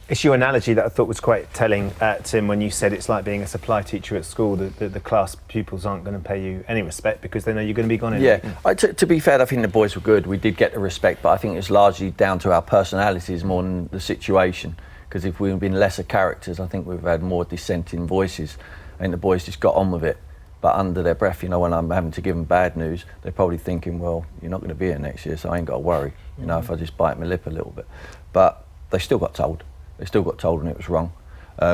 It's your analogy that I thought was quite telling, Tim, when you said it's like being a supply teacher at school. The class pupils aren't going to pay you any respect because they know you're going to be gone in. Yeah, to be fair, I think the boys were good. We did get the respect, but I think it's largely down to our personalities more than the situation. Because if we'd been lesser characters, I think we've had more dissenting voices. I think the boys just got on with it. But under their breath, you know, when I'm having to give them bad news, they're probably thinking, well, you're not going to be here next year, so I ain't got to worry, you know, if I just bite my lip a little bit. But they still got told. They still got told and it was wrong.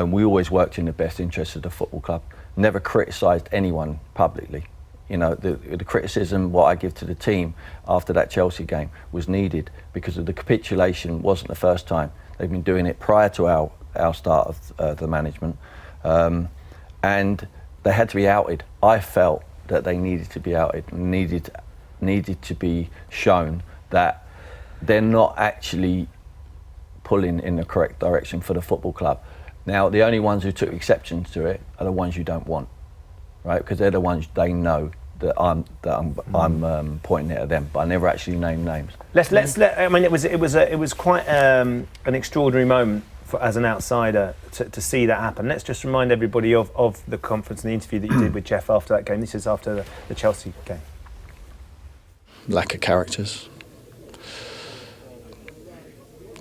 We always worked in the best interest of the football club. Never criticised anyone publicly. You know, the criticism, what I give to the team after that Chelsea game was needed because of the capitulation wasn't the first time. They've been doing it prior to our start of the management. And they had to be outed. I felt that they needed to be outed, needed to be shown that they're not actually pulling in the correct direction for the football club. Now, the only ones who took exceptions to it are the ones you don't want, right? Because they're the ones they know that I'm pointing it at them, but I never actually named names. I mean, it was quite an extraordinary moment as an outsider to see that happen. Let's just remind everybody of the conference and the interview that you did with Jeff after that game. This is after the Chelsea game. Lack of characters.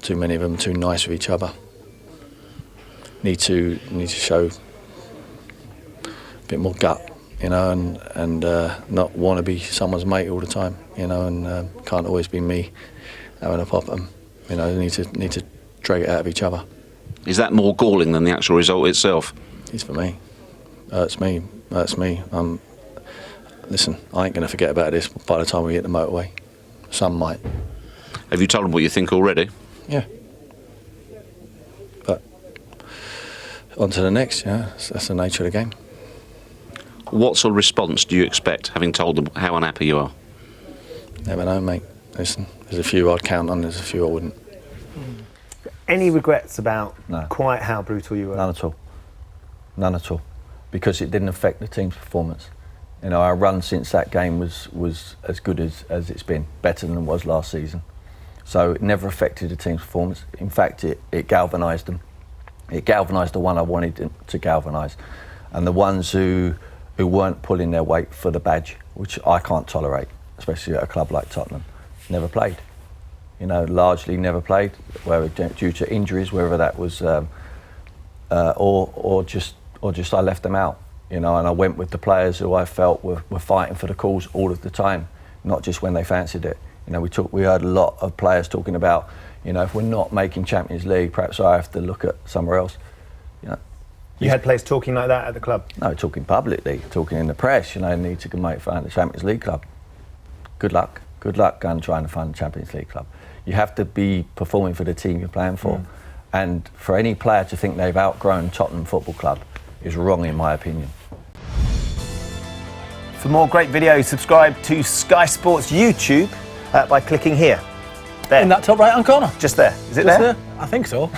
Too many of them too nice with each other. Need to show a bit more gut, you know, and not want to be someone's mate all the time, you know, and can't always be me having a pop at them. You know, need to drag it out of each other. Is that more galling than the actual result itself? It's for me. Hurts me. Listen, I ain't going to forget about this by the time we hit the motorway. Some might. Have you told them what you think already? Yeah. But on to the next, yeah. That's the nature of the game. What sort of response do you expect, having told them how unhappy you are? Never know, mate. Listen, there's a few I'd count on, there's a few I wouldn't. Any regrets about quite how brutal you were? None at all. None at all. Because it didn't affect the team's performance. You know, our run since that game was as good as it's been, better than it was last season. So it never affected the team's performance. In fact, it galvanised them. It galvanised the one I wanted it to galvanise. And the ones who weren't pulling their weight for the badge, which I can't tolerate, especially at a club like Tottenham, never played. You know, largely never played, whether due to injuries, whether that was, or just I left them out. You know, and I went with the players who I felt were fighting for the cause all of the time, not just when they fancied it. You know, we heard a lot of players talking about, you know, if we're not making Champions League, perhaps I have to look at somewhere else. You know, you had players talking like that at the club? No, talking publicly, talking in the press. You know, need to find the Champions League club. Good luck going trying to find the Champions League club. You have to be performing for the team you're playing for, and for any player to think they've outgrown Tottenham Football Club is wrong, in my opinion. For more great videos, subscribe to Sky Sports YouTube by clicking here. There. In that top right-hand corner. Just there. Is it there? I think so.